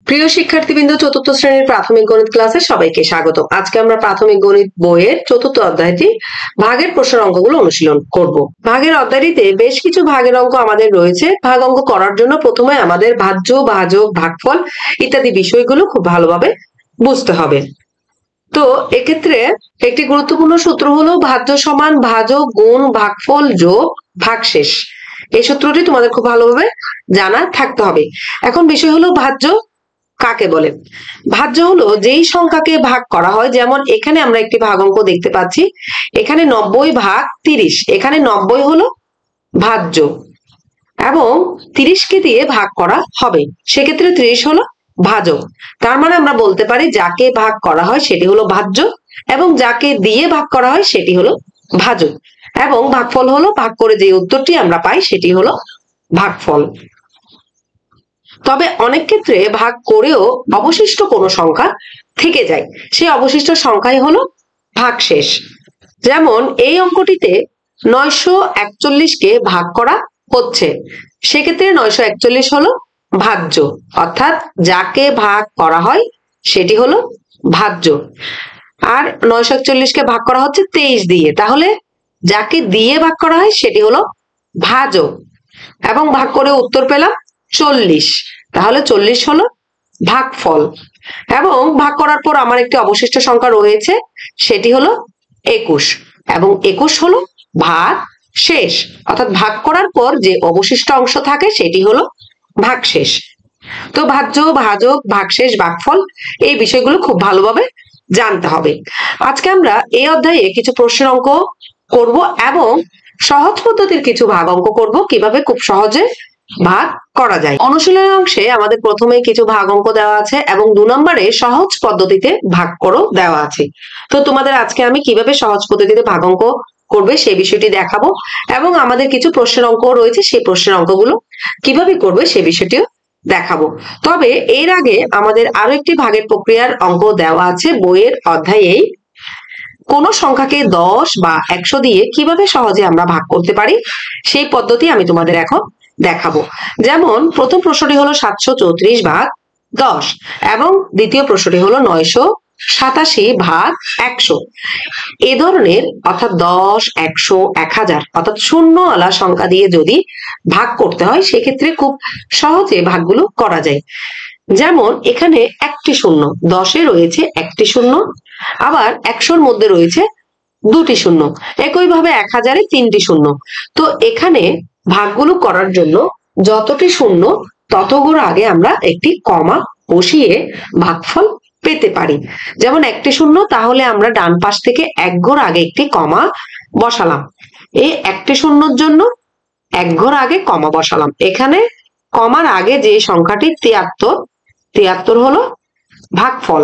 প্রিয় শিক্ষার্থীবৃন্দ, চতুর্থ শ্রেণীর প্রাথমিক গণিত ক্লাসে সবাইকে স্বাগত। আজকে আমরা প্রাথমিক গণিত বইয়ের চতুর্থ অধ্যায়টি ভাগের প্রশ্নের অঙ্কগুলো অনুশীলন করব। ভাগের অধ্যায়টিতে বেশ কিছু ভাগের অঙ্ক আমাদের রয়েছে। ভাগ অঙ্ক করার জন্য প্রথমে আমাদের ভাজ্য, ভাজক, ভাগফল ইত্যাদি বিষয়গুলো খুব ভালোভাবে বুঝতে হবে। তো এক্ষেত্রে একটি গুরুত্বপূর্ণ সূত্র হলো ভাজ্য সমান ভাজক গুণ ভাগফল যোগ ভাগশেষ। এই সূত্রটি তোমাদের খুব ভালোভাবে জানা থাকতে হবে। এখন বিষয় হলো ভাজ্য কাকে বলে। ভাজ্য হলো যেই সংখ্যাকে ভাগ করা হয়, যেমন এখানে আমরা একটি ভাগ অঙ্ক দেখতে পাচ্ছি, এখানে 90 ভাগ 30, এখানে 90 হলো ভাজ্য এবং 30কে দিয়ে ভাগ করা হবে, সেক্ষেত্রে 30 হলো ভাজক। তার মানে আমরা বলতে পারি যাকে ভাগ করা হয় সেটি হলো ভাজ্য এবং যাকে দিয়ে ভাগ করা হয় সেটি হলো ভাজক, এবং ভাগফল হলো ভাগ করে যে উত্তরটি আমরা পাই সেটি হলো ভাগফল। তবে অনেক ক্ষেত্রে ভাগ করেও অবশিষ্ট কোনো সংখ্যা থেকে যায়, সেই অবশিষ্ট সংখ্যাই হলো ভাগশেষ। যেমন এই অঙ্কটিতে 941কে ভাগ করা হচ্ছে, সেক্ষেত্রে 941 হলো ভাজ্য, অর্থাৎ যাকে ভাগ করা হয় সেটি হলো ভাজ্য। আর 941কে ভাগ করা হচ্ছে 23 দিয়ে, তাহলে যাকে দিয়ে ভাগ করা হয় সেটি হলো ভাজক, এবং ভাগ করে উত্তর পেলাম 40, তাহলে 40 হলো ভাগফল। এবং ভাগ করার পর আমার একটি অবশিষ্ট সংখ্যা রয়েছে, সেটি হলো 21, এবং 21 হলো ভাগ শেষ, অর্থাৎ ভাগ করার পর যে অবশিষ্ট অংশ থাকে সেটি হলো ভাগশেষ। তো ভাজ্য, ভাজক, ভাগশেষ, ভাগফল এই বিষয়গুলো খুব ভালোভাবে জানতে হবে। আজকে আমরা এই অধ্যায়ে কিছু প্রশ্নের অঙ্ক করব এবং সহজ পদ্ধতির কিছু ভাগ অঙ্ক করব, কিভাবে খুব সহজে ভাগ করা যায়। অনুশীলনী অংশে আমাদের প্রথমে কিছু ভাগ অঙ্ক দেওয়া আছে এবং 2 নম্বরে সহজ পদ্ধতিতে ভাগ করো দেওয়া আছে। তো তোমাদের আজকে আমি কিভাবে সহজ পদ্ধতিতে ভাগ অঙ্ক করবে সেই বিষয়টি দেখাবো, এবং আমাদের কিছু প্রশ্নের অঙ্ক রয়েছে, সেই প্রশ্নের অঙ্কগুলো কিভাবে করবে সেই বিষয়টিও দেখাবো। তবে এর আগে আমাদের আরো একটি ভাগের প্রক্রিয়ার অঙ্ক দেওয়া আছে বইয়ের অধ্যায়েই। কোন সংখ্যাকে 10 বা 100 দিয়ে কিভাবে সহজে আমরা ভাগ করতে পারি সেই পদ্ধতি আমি তোমাদের এখন দেখাবো। যেমন প্রথম প্রশ্নটি হলো 734 ভাগ 10 এবং দ্বিতীয় প্রশ্নটি হলো 987 ভাগ 100। এ ধরনের অর্থাৎ 10, 100, 1000 অর্থাৎ শূন্যওয়ালা সংখ্যা দিয়ে যদি ভাগ করতে হয় সেক্ষেত্রে খুব সহজে ভাগগুলো করা যায়। যেমন এখানে একটি শূন্য, 10-এ রয়েছে একটি শূন্য, আবার 100-র মধ্যে রয়েছে দুটি শূন্য, একইভাবে 1000-এ 3টি শূন্য। তো এখানে ভাগগুলো করার জন্য যতটি শূন্য ততগুলো আগে আমরা একটি কমা বসিয়ে ভাগফল পেতে পারি। যেমন একটি শূন্য, তাহলে আমরা ডান পাশ থেকে 1 ঘর আগে একটি কমা বসালাম, এই একটি শূন্যর জন্য 1 ঘর আগে কমা বসালাম। এখানে কমার আগে যে সংখ্যাটি 73 হলো ভাগফল,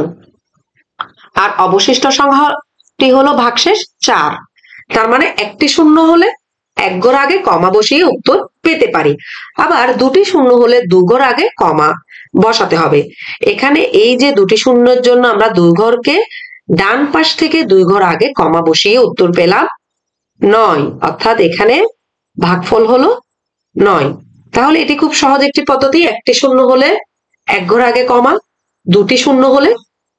আর অবশিষ্ট সংখ্যাটি হলো ভাগশেষ 4। তার মানে একটি শূন্য হলে 1 ঘর আগে কমা বসিয়ে উত্তর পেতে পারি, আবার দুটি শূন্য হলে 2 ঘর আগে কমা বসাতে হবে। এখানে এই যে দুটি শূন্যের জন্য আমরা 2 ঘরকে ডান পাশ থেকে 2 ঘর আগে কমা বসিয়ে উত্তর পেলাম 9, অর্থাৎ এখানে ভাগফল হলো 9। তাহলে এটি খুব সহজ একটি পদ্ধতি। একটি শূন্য হলে 1 ঘর আগে কমা, দুটি শূন্য হলে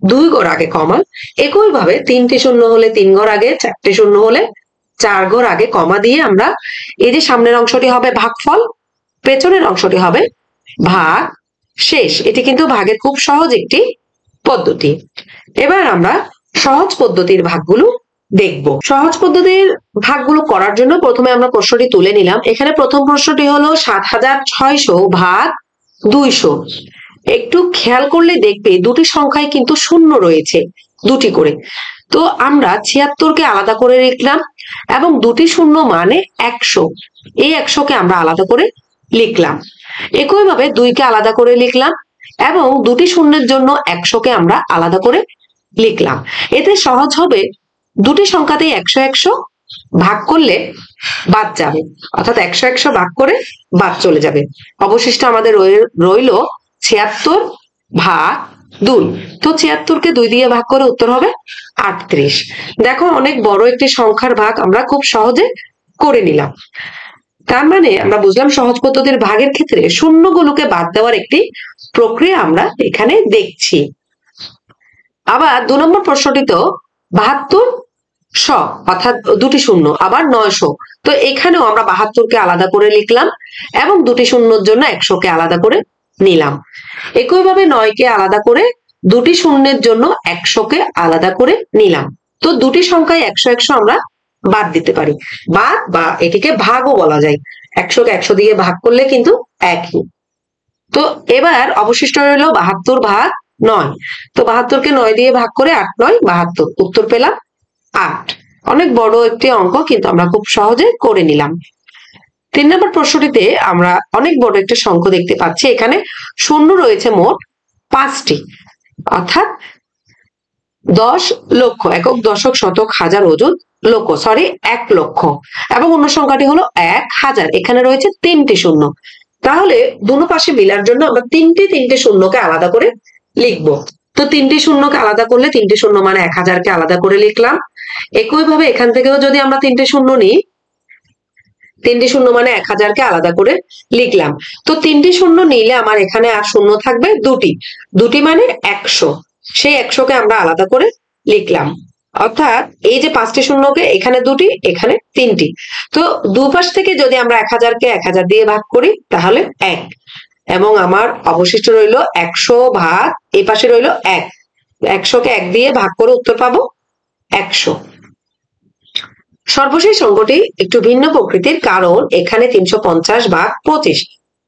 2 ঘর আগে কমা, একইভাবে 3টি শূন্য হলে 3 ঘর আগে, 4টি শূন্য হলে 4 ঘর আগে কমা দিয়ে আমরা এই যে সামনের অংশটি হবে ভাগফল, পেছনের অংশটি হবে ভাগ শেষ। এটি কিন্তু ভাগের খুব সহজ একটি পদ্ধতি। এবার আমরা সহজ পদ্ধতির ভাগগুলো দেখব। সহজ পদ্ধতির ভাগগুলো করার জন্য প্রথমে আমরা প্রশ্নটি তুলে নিলাম। এখানে প্রথম প্রশ্নটি হলো 7600 ভাগ 200। একটু খেয়াল করলে দেখবে দুটি সংখ্যায় কিন্তু শূন্য রয়েছে, দুটি করে। তো আমরা 76কে আলাদা করে লিখলাম এবং দুটি শূন্য মানে 100, এই 100কে আমরা আলাদা করে লিখলাম। একইভাবে 2কে আলাদা করে লিখলাম এবং দুটি শূন্যের জন্য 100কে আমরা আলাদা করে লিখলাম। এতে সহজ হবে, দুটি সংখ্যাতেই 100 100 ভাগ করলে বাদ যাবে, অর্থাৎ 100 100 ভাগ করে বাদ চলে যাবে। অবশিষ্ট আমাদের রইল 76 ভাগ 2। তো 76কে 2 দিয়ে ভাগ করে উত্তর হবে 38। দেখো অনেক বড় একটি সংখ্যার ভাগ আমরা খুব সহজে করে নিলাম। তার মানে আমরা বুঝলাম সহজ পদ্ধতির ভাগের ক্ষেত্রে শূন্যগুলোকে বাদ দেওয়ার একটি প্রক্রিয়া আমরা এখানে দেখছি। আবার 2 নম্বর প্রশ্নটি তো 72 অর্থাৎ দুটি শূন্য, আবার 900। তো এখানেও আমরা 72কে আলাদা করে লিখলাম এবং দুটি শূন্যর জন্য 100কে আলাদা করে নিলাম। একইভাবে 9কে আলাদা করে দুটি শূন্যের জন্য 100কে আলাদা করে নিলাম। তো দুটি সংখ্যায় 100 100 আমরা বাদ দিতে পারি, বাদ বা এটিকে ভাগও বলা যায়। 100কে 100 দিয়ে ভাগ করলে কিন্তু একই। তো এবার অবশিষ্ট রইল 72 ভাগ 9। তো 72কে 9 দিয়ে ভাগ করে 8 9 72, উত্তর পেলাম 8। অনেক বড় একটি অঙ্ক, কিন্তু আমরা খুব সহজে করে নিলাম। 3 নম্বর প্রশ্নটিতে আমরা অনেক বড় একটা সংখ্যা দেখতে পাচ্ছি। এখানে শূন্য রয়েছে মোট 5টি, অর্থাৎ 10 লক্ষ, একক দশক শতক হাজার অযুত লক্ষ, 1 লক্ষ, এবং অন্য সংখ্যাটি হলো 1000। এখানে রয়েছে 3টি শূন্য। তাহলে দুনো পাশে মিলার জন্য আমরা তিনটে শূন্যকে আলাদা করে লিখবো। তো 3টি শূন্যকে আলাদা করলে 3টি শূন্য মানে 1000কে আলাদা করে লিখলাম। একইভাবে এখান থেকেও যদি আমরা 3টে শূন্য নিই, 3টি শূন্য মানে 1000কে আলাদা করে লিখলাম। তো 3টি শূন্য নিলে আমার এখানে আর শূন্য থাকবে দুটি মানে 100। সেই 100কে আমরা আলাদা করে লিখলাম। অর্থাৎ এই যে 5টি শূন্যকে এখানে দুটি, এখানে 3টি। তো দুপাশ থেকে যদি আমরা 1000কে 1000 দিয়ে ভাগ করি তাহলে 1, এবং আমার অবশিষ্ট রইল 100 ভাগ, এই পাশে রইল 1। 100কে 1 দিয়ে ভাগ করে উত্তর পাবো 100। সর্বশেষ অঙ্কটি একটু ভিন্ন প্রকৃতির, কারণ এখানে 350 ভাগ 25।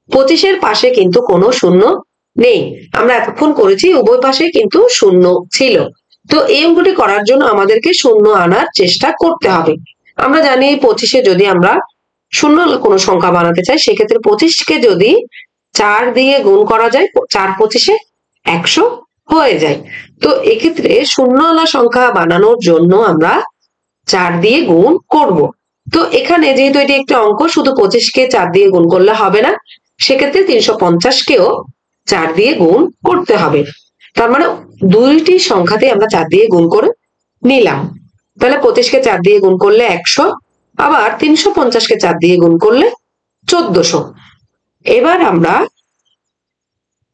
25-এর পাশে কিন্তু কোনো শূন্য নেই। আমরা এতক্ষণ করেছি উভয় পাশে কিন্তু শূন্য ছিল। তো এই অঙ্কটি করার জন্য আমাদেরকে শূন্য আনার চেষ্টা করতে হবে। আমরা জানি 25-এ যদি আমরা শূন্য কোনো সংখ্যা বানাতে চাই, সেক্ষেত্রে 25কে যদি 4 দিয়ে গুণ করা যায়, 4 25-এ 100 হয়ে যায়। তো এক্ষেত্রে শূন্য আনা সংখ্যা বানানোর জন্য আমরা 4 দিয়ে গুণ করব। তো এখানে যেহেতু এটি একটি অঙ্ক, শুধু 25কে 4 দিয়ে গুণ করলে হবে না, সেক্ষেত্রে 350-কেও 4 দিয়ে গুণ করতে হবে। তার মানে দুইটি সংখ্যাতে আমরা 4 দিয়ে গুণ করে নিলাম। তাহলে 25কে 4 দিয়ে গুণ করলে 100, আবার 350-কে 4 দিয়ে গুণ করলে 1400। এবার আমরা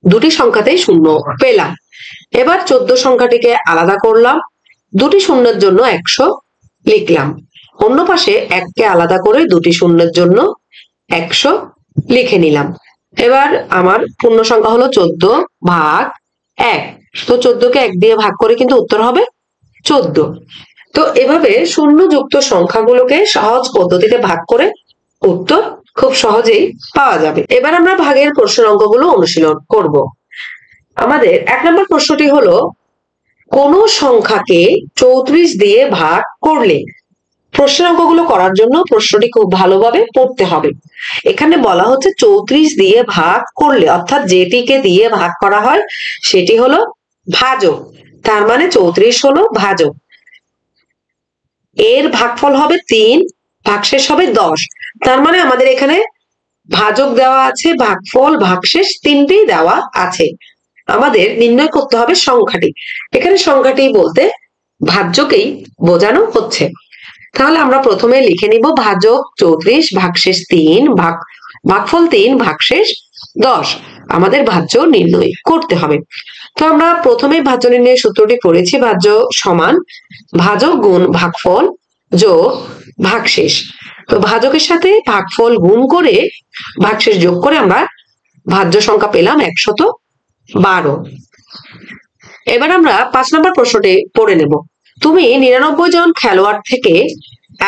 দুটি সংখ্যাতেই শূন্য পেলাম। এবার 14 সংখ্যাটিকে আলাদা করলাম, দুটি শূন্যের জন্য 100 লিখলাম। অন্য পাশে 1কে আলাদা করে দুটি শূন্যের জন্য 100 লিখে নিলাম। এবার আমার পূর্ণ সংখ্যা হলো 14 ভাগ 1। তো 14কে 1 দিয়ে ভাগ করে কিন্তু উত্তর হবে 14। তো এভাবে শূন্যযুক্ত সংখ্যাগুলোকে সহজ পদ্ধতিতে ভাগ করে উত্তর খুব সহজেই পাওয়া যাবে। এবার আমরা ভাগের প্রশ্নের অঙ্কগুলো অনুশীলন করব। আমাদের 1 নম্বর প্রশ্নটি হলো, কোন সংখ্যাকে 34 দিয়ে ভাগ করলে। প্রশ্নের অঙ্কগুলো করার জন্য প্রশ্নটি খুব ভালোভাবে পড়তে হবে। এখানে বলা হচ্ছে 34 দিয়ে ভাগ করলে, অর্থাৎ যেটিকে দিয়ে ভাগ করা হয় সেটি হলো ভাজক। তার মানে 34 হলো ভাজক। এর ভাগফল হবে 3, ভাগশেষ হবে 10। তার মানে আমাদের এখানে ভাজক দেওয়া আছে, ভাগফল ভাগশেষ তিনটেই দেওয়া আছে। আমাদের নির্ণয় করতে হবে সংখ্যাটি। এখানে সংখ্যাটি বলতে ভাজ্যকেই বোঝানো হচ্ছে। তাহলে আমরা প্রথমে লিখে নিব ভাজক 34 ভাগশেষ 3 ভাগফল 3 ভাগশেষ 10। আমাদের ভাজ্য নির্ণয় করতে হবে। তো আমরা প্রথমে ভাজ্য নির্ণয়ের সূত্রটি পড়েছি, ভাজ্য সমান ভাজক গুণ ভাগফল যোগ ভাগশেষ। তো ভাজকের সাথে ভাগফল গুণ করে ভাগশেষ যোগ করে আমরা ভাজ্য সংখ্যা পেলাম 112। এবার আমরা 5 নম্বর প্রশ্নটি পড়ে নেব। তুমি 99 জন খেলোয়াড় থেকে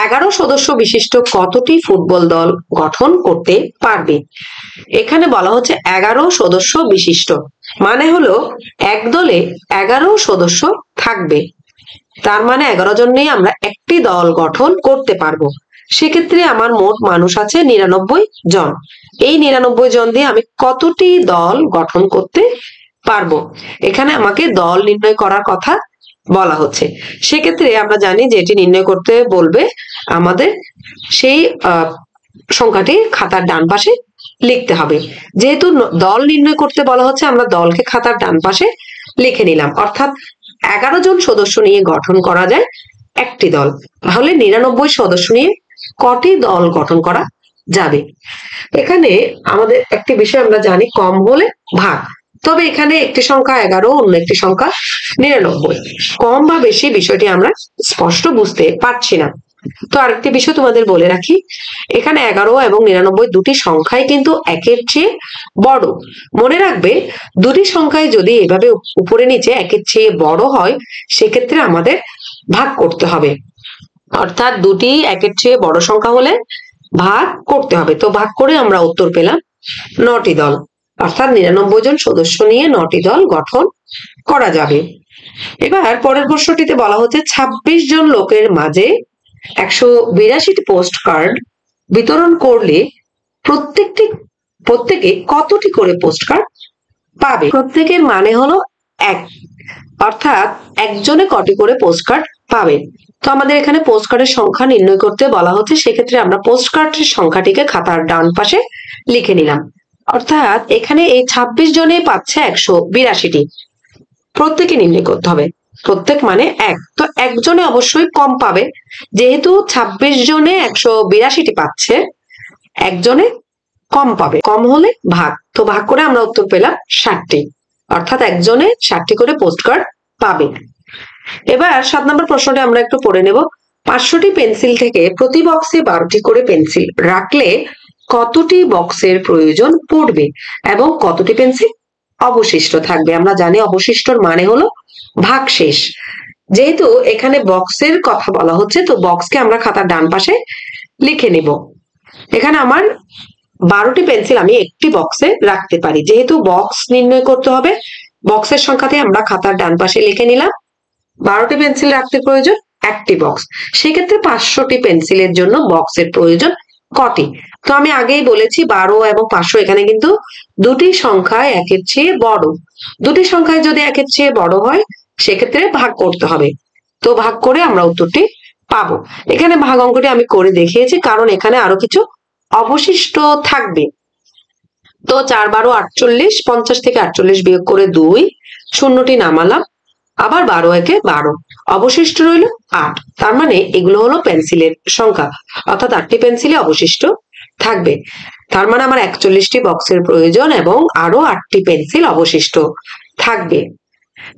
11 সদস্য বিশিষ্ট কতটি ফুটবল দল গঠন করতে পারবে? এখানে বলা হচ্ছে 11 সদস্য বিশিষ্ট, মানে হলো এক দলে 11 সদস্য থাকবে। তার মানে 11 জন নিয়ে আমরা একটি দল গঠন করতে পারবো। সেক্ষেত্রে আমার মোট মানুষ আছে 99 জন। এই 99 জন দিয়ে আমি কতটি দল গঠন করতে পারবো? এখানে আমাকে দল নির্ণয় করার কথা বলা হচ্ছে। সেক্ষেত্রে আমরা জানি যে এটি নির্ণয় করতে বলবে আমাদের সেই সংখ্যাটি খাতার ডান পাশে লিখতে হবে। যেহেতু দল নির্ণয় করতে বলা হচ্ছে, আমরা দলকে খাতার ডান পাশে লিখে নিলাম। অর্থাৎ 11 জন সদস্য নিয়ে গঠন করা যায় একটি দল। তাহলে 99 সদস্য নিয়ে কটি দল গঠন করা যাবে। এখানে আমাদের একটি বিষয় আমরা জানি, কম হলে ভাগ। তবে এখানে একটি সংখ্যা 11, অন্য একটি সংখ্যা 99। কম বা বেশি বিষয়টি আমরা স্পষ্ট বুঝতে পারছি না। তো আরেকটি বিষয় তোমাদের বলে রাখি, এখানে 11 এবং 99 দুটি সংখ্যাই কিন্তু একের চেয়ে বড়। মনে রাখবে, দুটি সংখ্যায় যদি এভাবে উপরে নিচে একের চেয়ে বড় হয়, সেক্ষেত্রে আমাদের ভাগ করতে হবে। অর্থাৎ দুটি একের চেয়ে বড় সংখ্যা হলে ভাগ করতে হবে। তো ভাগ করে আমরা উত্তর পেলাম 9টি দল। অর্থাৎ 99 জন সদস্য নিয়ে 9টি দল গঠন করা যাবে। এবার পরের প্রশ্নটিতে বলা হচ্ছে 26 জন লোকের মাঝে 182টি পোস্ট কার্ড বিতরণ করলে প্রত্যেকে কতটি করে পোস্ট কার্ড পাবে? প্রত্যেকের মানে হলো 1, অর্থাৎ একজনে কটি করে পোস্ট কার্ড পাবে। তো আমাদের এখানে পোস্ট কার্ডের সংখ্যা নির্ণয় করতে বলা হচ্ছে, সেক্ষেত্রে আমরা পোস্ট কার্ডের সংখ্যাটিকে খাতার ডান পাশে লিখে নিলাম। অর্থাৎ এখানে এই 26 জনে পাচ্ছে 182টি, প্রত্যেকে নির্ণয় করতে হবে। প্রত্যেক মানে 1, তো একজনে অবশ্যই কম পাবে। যেহেতু 26 জনে 182টি পাচ্ছে, একজনে কম পাবে। কম হলে ভাগ, তো ভাগ করে আমরা উত্তর পেলাম 60টি। অর্থাৎ একজনে 60টি করে পোস্ট কার্ড পাবে। এবার 7 নম্বর প্রশ্নটি আমরা একটু পড়ে নেব। 500টি পেন্সিল থেকে প্রতি বক্সে 12টি করে পেন্সিল রাখলে কতটি বক্সের প্রয়োজন পড়বে এবং কতটি পেন্সিল অবশিষ্ট থাকবে? আমরা জানি অবশিষ্টর মানে হলো ভাগশেষ। যেহেতু এখানে বক্সের কথা বলা হচ্ছে, তো বক্সকে আমরা খাতার ডান পাশে লিখে নেব। এখানে আমার 12টি পেন্সিল আমি একটি বক্সে রাখতে পারি। যেহেতু বক্স নির্ণয় করতে হবে, বক্সের সংখ্যাতে আমরা খাতার ডান পাশে লিখে নিলাম 12টি পেন্সিল রাখতে প্রয়োজন একটি বক্স। সেক্ষেত্রে 500টি পেন্সিলের জন্য বক্সের প্রয়োজন কটি? তো আমি আগেই বলেছি 12 এবং 500 এখানে কিন্তু দুটি সংখ্যায় একের চেয়ে বড়। দুটি সংখ্যায় যদি একের চেয়ে বড় হয়, সেক্ষেত্রে ভাগ করতে হবে। তো ভাগ করে আমরা উত্তরটি পাবো। এখানে ভাগ অঙ্কটি আমি করে দেখিয়েছি, কারণ এখানে আরো কিছু অবশিষ্ট থাকবে। তো 4 12 48, 50 থেকে 48 বিয়োগ করে 2, শূন্যটি নামালাম, আবার 12 একে 12, অবশিষ্ট রইল 8। তার মানে এগুলো হলো পেন্সিলের সংখ্যা, অর্থাৎ 8টি পেন্সিলে অবশিষ্ট থাকবে। তার মানে আমার 41টি বক্সের প্রয়োজন এবং আরো 8টি পেন্সিল অবশিষ্ট থাকবে।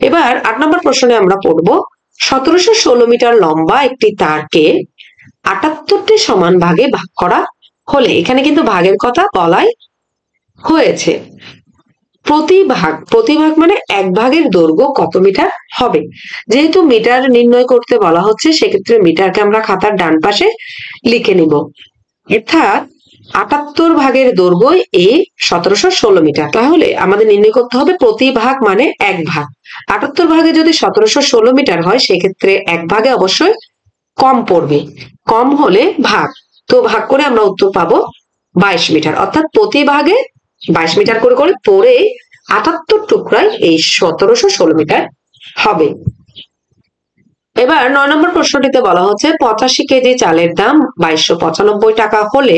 এবার 8 নম্বর প্রশ্নে আমরা পড়ব, 1716 মিটার লম্বা একটি তারকে 78টি সমান ভাগে ভাগ করা হলে, এখানে কিন্তু ভাগের কথা বলাই হয়েছে। প্রতি ভাগ মানে এক ভাগের দৈর্ঘ্য কত মিটার হবে? যেহেতু মিটার নির্ণয় করতে বলা হচ্ছে, সেক্ষেত্রে মিটারকে আমরা খাতার ডান পাশে লিখে নিব। অর্থাৎ 78 ভাগের দৈর্ঘ্য এই 1716 মিটার। তাহলে আমাদের নির্ণয় করতে হবে প্রতি ভাগ মানে এক ভাগ। 78 ভাগে যদি 1716 মিটার হয়, সেক্ষেত্রে এক ভাগে অবশ্যই কম পড়বে। কম হলে ভাগ, তো ভাগ করে আমরা উত্তর পাবো 22 মিটার। অর্থাৎ প্রতি ভাগে 22 মিটার করে করে পড়ে 78 টুকরায় এই 1716 মিটার হবে। এবার 9 নম্বর প্রশ্নটিতে বলা হচ্ছে 85 কেজি চালের দাম 2295 টাকা হলে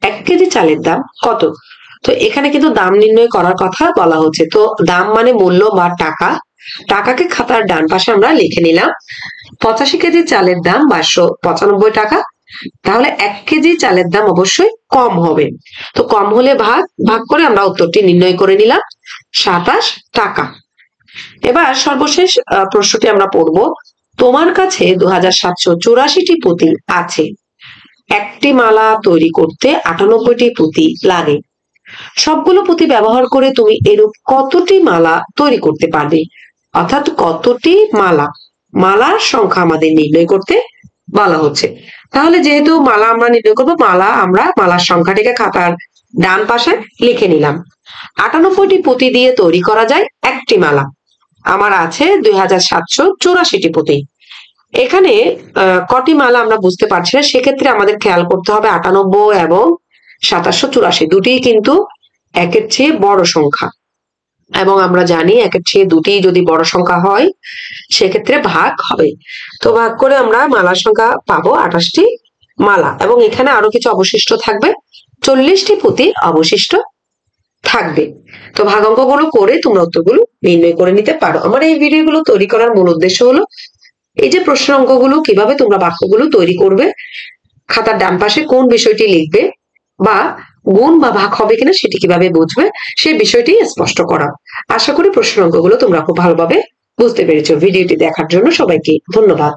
1 কেজি চালের দাম কত? তো এখানে কিন্তু দাম নির্ণয় করার কথা বলা হচ্ছে। তো দাম মানে মূল্য বা টাকা, টাকাকে খাতার ডান পাশে আমরা লিখে নিলাম। 85 কেজি চালের দাম 2295 টাকা, তাহলে 1 কেজি চালের দাম অবশ্যই কম হবে। তো কম হলে ভাগ করে আমরা উত্তরটি নির্ণয় করে নিলাম 27 টাকা। এবার সর্বশেষ প্রশ্নটি আমরা পড়ব, তোমার কাছে 2784টি পুঁতি আছে, একটি মালা তৈরি করতে 98টি পুঁতি লাগে। সবগুলো পুঁতি ব্যবহার করে তুমি এরূপ কতটি মালা তৈরি করতে পারবে? অর্থাৎ কতটি মালার সংখ্যা আমাদের নির্ণয় করতে বলা হচ্ছে। তাহলে যেহেতু মালা আমরা নির্ণয় করবো, মালার সংখ্যাটিকে খাতার ডান পাশে লিখে নিলাম। 98টি পুঁতি দিয়ে তৈরি করা যায় একটি মালা। আমার আছে 2784টি পুঁতি। এখানে কটি মালা আমরা বুঝতে পারছি না, সেক্ষেত্রে আমাদের খেয়াল করতে হবে 98 এবং 2784 দুটি কিন্তু একের চেয়ে বড় সংখ্যা, এবং আমরা জানি একের চেয়ে দুটি যদি বড় সংখ্যা হয়, সেক্ষেত্রে ভাগ হবে। তো ভাগ করে আমরা মালার সংখ্যা পাবো 28টি মালা, এবং এখানে আরো কিছু অবশিষ্ট থাকবে, 40টি পুঁতি অবশিষ্ট থাকবে। তো ভাগ অঙ্কগুলো করে তোমরা উত্তরগুলো নির্ণয় করে নিতে পারো। আমার এই ভিডিওগুলো তৈরি করার মূল উদ্দেশ্য হলো এই যে প্রশ্ন অঙ্কগুলো কিভাবে তোমরা বাক্যগুলো তৈরি করবে, খাতার ডান পাশে কোন বিষয়টি লিখবে বা গুণ বা ভাগ হবে কিনা সেটি কিভাবে বুঝবে সেই বিষয়টি স্পষ্ট করা। আশা করি প্রশ্নের অঙ্কগুলো তোমরা খুব ভালোভাবে বুঝতে পেরেছো। ভিডিওটি দেখার জন্য সবাইকে ধন্যবাদ।